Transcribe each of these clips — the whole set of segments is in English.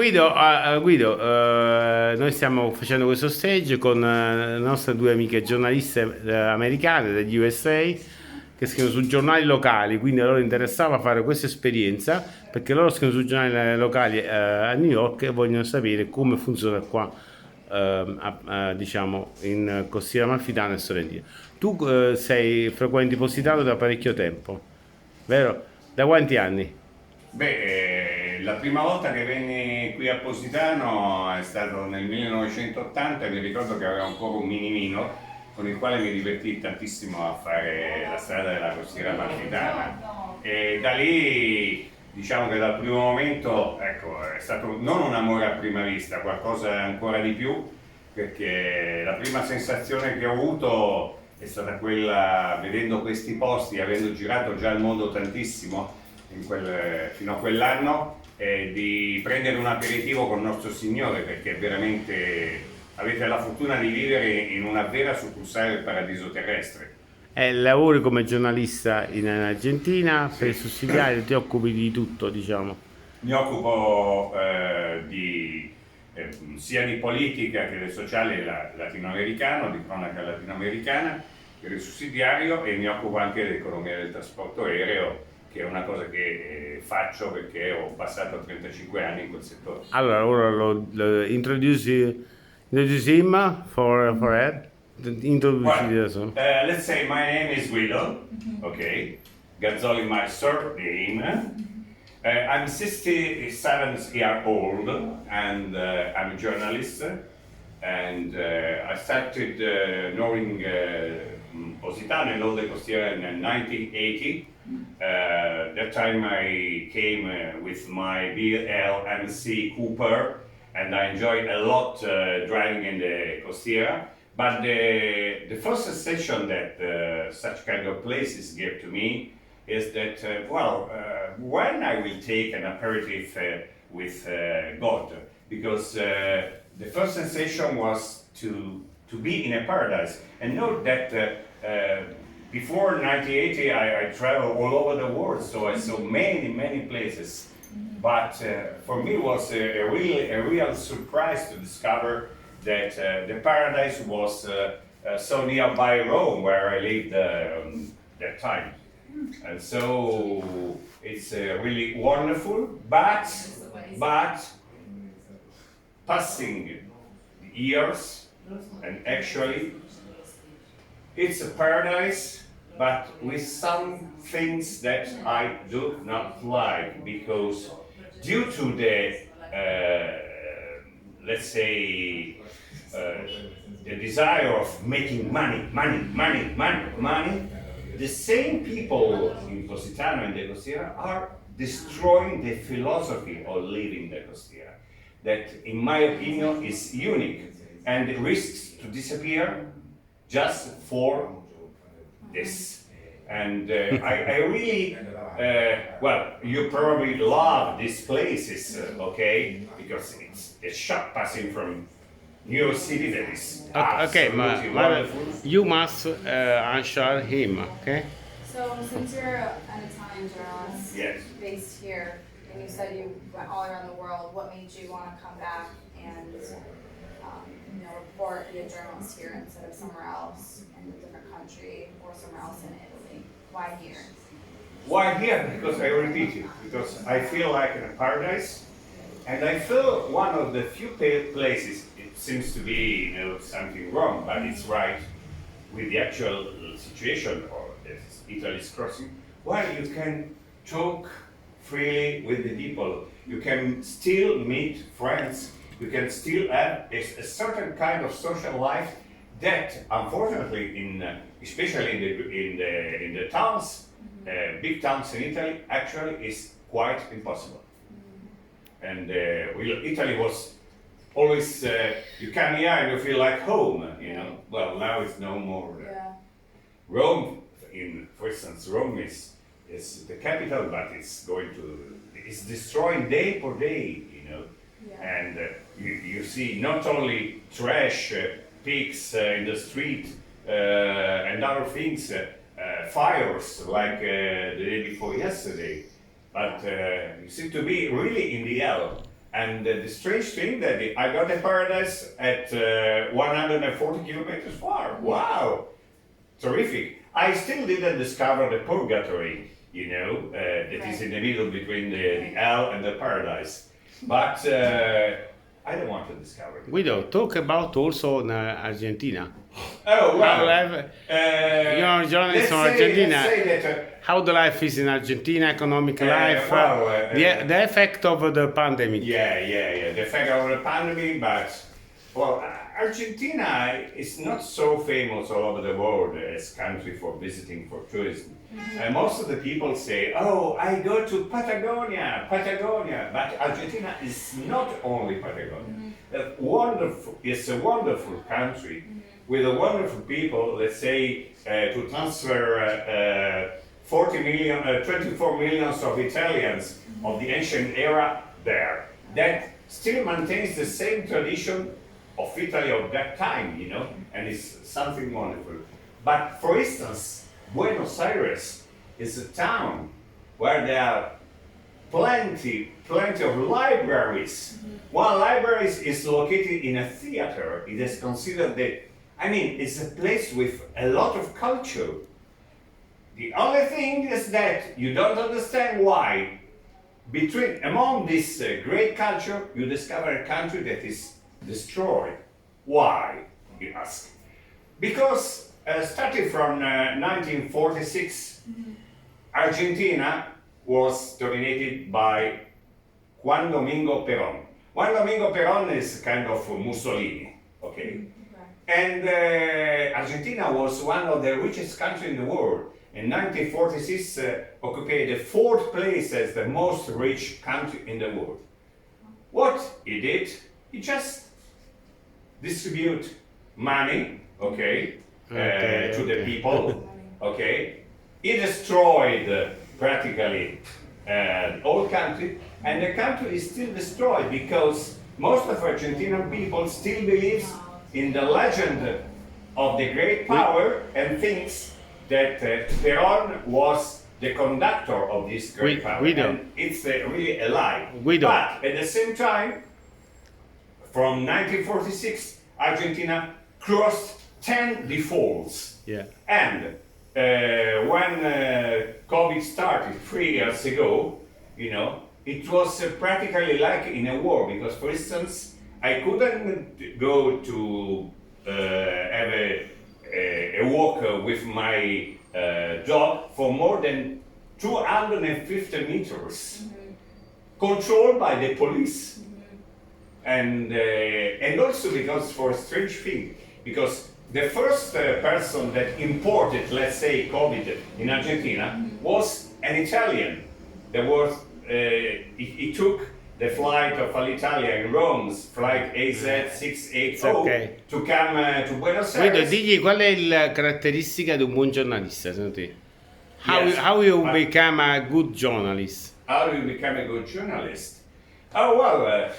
Guido, noi stiamo facendo questo stage con le nostre due amiche giornaliste americane degli USA che scrivono su giornali locali, quindi a loro interessava fare questa esperienza perché loro scrivono su giornali locali a New York e vogliono sapere come funziona qua, diciamo, in Costiera Amalfitana e Sorrentina. Tu frequenti Positano da parecchio tempo, vero? Da quanti anni? La prima volta che venni qui a Positano è stato nel 1980 e mi ricordo che avevo ancora un minimino con il quale mi divertii tantissimo a fare la strada della costiera amalfitana e da lì diciamo che dal primo momento ecco, è stato non un amore a prima vista, qualcosa ancora di più, perché la prima sensazione che ho avuto è stata quella, vedendo questi posti, avendo girato già il mondo tantissimo fino a quell'anno, di prendere un aperitivo con nostro Signore, perché veramente avete la fortuna di vivere in una vera succursale del paradiso terrestre. Lavori come giornalista in Argentina, per il Sì. sussidiario ti occupi di tutto, diciamo. Mi occupo sia di politica che del sociale latinoamericano, di cronaca latinoamericana per il sussidiario, e mi occupo anche dell'economia del trasporto aereo, che è una cosa che faccio perché ho passato 35 anni in quel settore. Allora, ora lo introduce him for Ed. Introduci Well, adesso. let's say my name is Guido, okay? Gazzoli my surname. I'm 67 years old and I'm a journalist, and I started knowing Positano and all the Costiera in 1980. That time I came with my BLMC Cooper, and I enjoyed a lot driving in the Costiera. But the first sensation that such kind of places give to me is that, when I will take an aperitif with God, because the first sensation was to be in a paradise. And note that before 1980, I traveled all over the world, so I saw many places. But for me, it was a real surprise to discover that the paradise was so nearby Rome, where I lived that time. And so it's really wonderful, but passing the years, and actually it's a paradise, but with some things that I do not like, because due to the let's say the desire of making money, the same people in Positano and the Costiera are destroying the philosophy of living the Costiera, that in my opinion is unique and risks to disappear just for this. And I really, you probably love these places, okay, because it's a shock passing from New York City that is Okay, absolutely wonderful. you must answer him, okay? So, since you're an Italian journalist Yes. based here, and you said you went all around the world, what made you want to come back and report, be a journalist here instead of somewhere else in a different country or somewhere else in Italy? Why here? Why here? Because I repeat it, because I feel like in a paradise, and I feel one of the few places, it seems to be something wrong, but it's right with the actual situation or Italy's crossing, where you can talk freely with the people, you can still meet friends, you can still have a certain kind of social life that, unfortunately, especially in the towns, big towns in Italy, actually is quite impossible. And Italy was always you come here and you feel like home, Well, now it's no more. Yeah. Rome, for instance, Rome is the capital, but it's destroying day per day, Yeah. And you see not only trash, pigs in the street, and other things, fires like the day before yesterday, but you seem to be really in the hell. And the strange thing that I got the paradise at 140 kilometers far. Wow, terrific. I still didn't discover the purgatory, that is in the middle between the hell and the paradise. But I don't want to discover it. Guido, talk about also in Argentina. Oh, well. You're a journalist from Argentina. Let's say that, How the life is in Argentina, economic life, the effect of the pandemic. Yeah. The effect of the pandemic, but well, Argentina is not so famous all over the world as country for visiting for tourism. And most of the people say, "Oh, I go to Patagonia," but Argentina is not only Patagonia. It's a wonderful country with a wonderful people. Let's say to transfer 24 millions of Italians of the ancient era there. That still maintains the same tradition of Italy of that time, and it's something wonderful. But for instance, Buenos Aires is a town where there are plenty of libraries. One library is located in a theater. It is considered it's a place with a lot of culture. The only thing is that you don't understand why. Among this great culture, you discover a country that is destroyed. Why, you ask? Because starting from 1946, Argentina was dominated by Juan Domingo Perón. Juan Domingo Perón is kind of Mussolini, okay? And Argentina was one of the richest countries in the world. In 1946, occupied the 4th place as the most rich country in the world. What he did, he just distribute money, to the people, He destroyed practically the whole country, and the country is still destroyed because most of Argentinian people still believes in the legend of the great power and thinks that Perón was the conductor of this great power. Guido. And it's really a lie. Guido. But at the same time, from 1946, Argentina crossed 10 defaults. Yeah. And when COVID started 3 years ago, it was practically like in a war because, for instance, I couldn't go to have a walk with my dog for more than 250 meters, controlled by the police. And also because for a strange thing, because the first person that imported, let's say, COVID in Argentina was an Italian. There was he took the flight of Alitalia in Rome's flight AZ680 to come to Buenos Guido, Aires. digli qual è la caratteristica di un buon giornalista, secondo te? Yes. How you become a good journalist? How do you become a good journalist? Oh, well,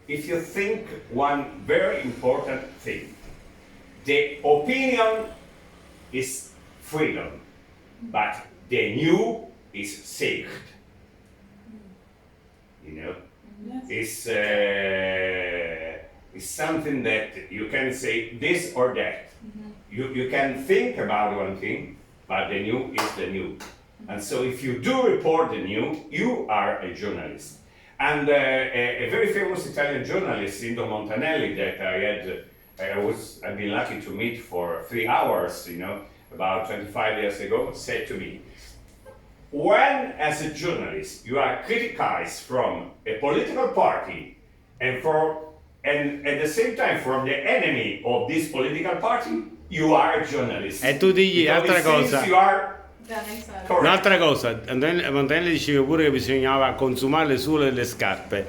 if you think one very important thing, the opinion is freedom, but the new is sacred. Yes. It's something that you can say this or that. You can think about one thing, but the new is the new. And so if you do report the new, you are a journalist. And a very famous Italian journalist, Indo Montanelli, that I've been lucky to meet for 3 hours, about 25 years ago, said to me, when as a journalist you are criticized from a political party and at the same time from the enemy of this political party, you are a journalist. E tu digli Because altra it seems cosa. you are That makes sense. correct. Un'altra cosa, Montanelli diceva pure che bisognava consumare le sole e le scarpe,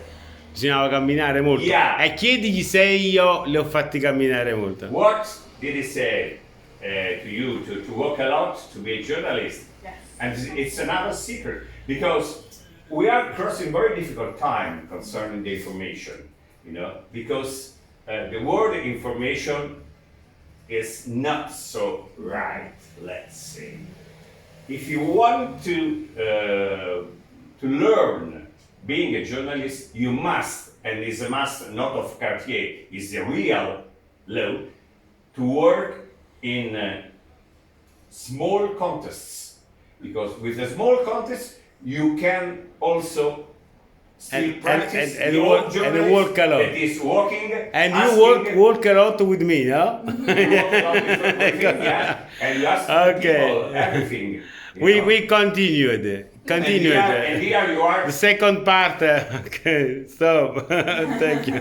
bisognava camminare molto. Yeah. E chiedigli se io le ho fatti camminare molto. What did he say to you to work a lot to be a journalist? Yes. And it's another secret because we are crossing very difficult time concerning the information, because the word information is not so right, let's say. If you want to learn being a journalist, you must, and it's a must not of Cartier, it's a real law, to work in small contests. Because with a small contest, you can also still practice and the work- old and journalist work a lot. that is walking, And asking, you work a lot with me, no? yeah, and you ask Okay. people everything. you know. We continued. And here you are. The second part. Okay, stop. Thank you.